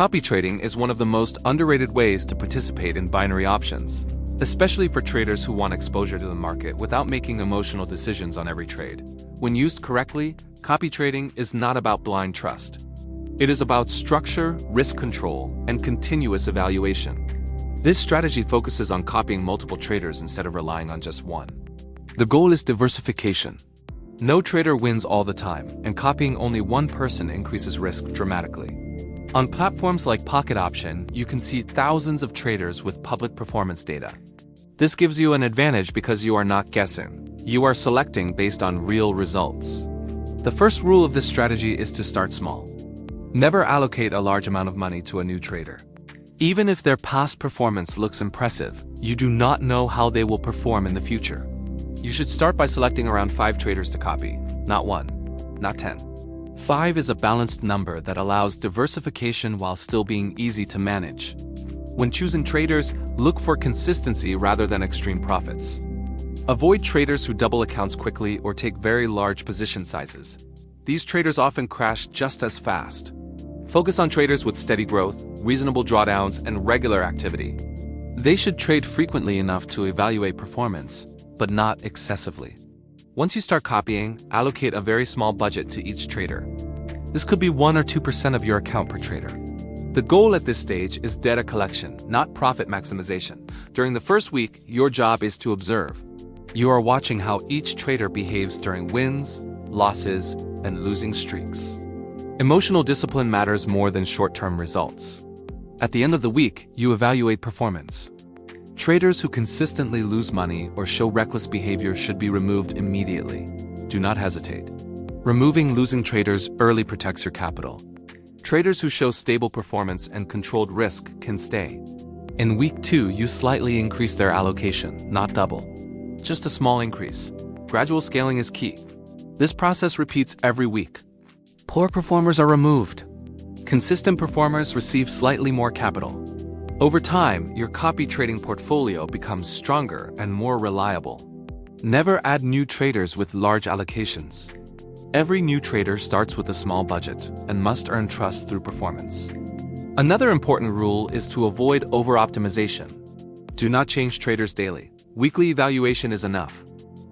Copy trading is one of the most underrated ways to participate in binary options, especially for traders who want exposure to the market without making emotional decisions on every trade. When used correctly, copy trading is not about blind trust. It is about structure, risk control, and continuous evaluation. This strategy focuses on copying multiple traders instead of relying on just one. The goal is diversification. No trader wins all the time, and copying only one person increases risk dramatically. On platforms like Pocket Option, you can see thousands of traders with public performance data. This gives you an advantage because you are not guessing. You are selecting based on real results. The first rule of this strategy is to start small. Never allocate a large amount of money to a new trader. Even if their past performance looks impressive, you do not know how they will perform in the future. You should start by selecting around 5 traders to copy, not 1, not 10. 5 is a balanced number that allows diversification while still being easy to manage. When choosing traders, look for consistency rather than extreme profits. Avoid traders who double accounts quickly or take very large position sizes. These traders often crash just as fast. Focus on traders with steady growth, reasonable drawdowns, and regular activity. They should trade frequently enough to evaluate performance, but not excessively. Once you start copying, allocate a very small budget to each trader. This could be 1 or 2% of your account per trader. The goal at this stage is data collection, not profit maximization. During the first week, your job is to observe. You are watching how each trader behaves during wins, losses, and losing streaks. Emotional discipline matters more than short-term results. At the end of the week, you evaluate performance. Traders who consistently lose money or show reckless behavior should be removed immediately. Do not hesitate. Removing losing traders early protects your capital. Traders who show stable performance and controlled risk can stay. In week 2, you slightly increase their allocation, not double. Just a small increase. Gradual scaling is key. This process repeats every week. Poor performers are removed. Consistent performers receive slightly more capital. Over time, your copy trading portfolio becomes stronger and more reliable. Never add new traders with large allocations. Every new trader starts with a small budget and must earn trust through performance. Another important rule is to avoid over-optimization. Do not change traders daily. Weekly evaluation is enough.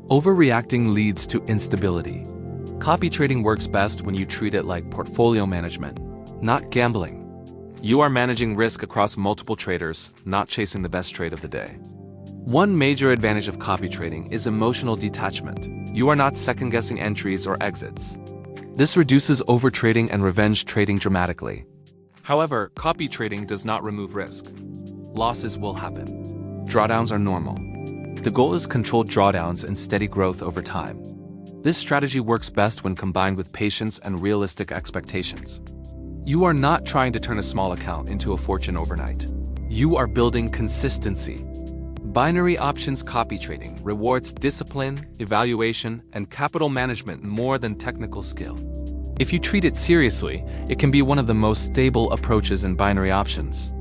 Overreacting leads to instability. Copy trading works best when you treat it like portfolio management, not gambling. You are managing risk across multiple traders, not chasing the best trade of the day. One major advantage of copy trading is emotional detachment. You are not second-guessing entries or exits. This reduces overtrading and revenge trading dramatically. However, copy trading does not remove risk. Losses will happen. Drawdowns are normal. The goal is controlled drawdowns and steady growth over time. This strategy works best when combined with patience and realistic expectations. You are not trying to turn a small account into a fortune overnight. You are building consistency. Binary options copy trading rewards discipline, evaluation, and capital management more than technical skill. If you treat it seriously, it can be one of the most stable approaches in binary options.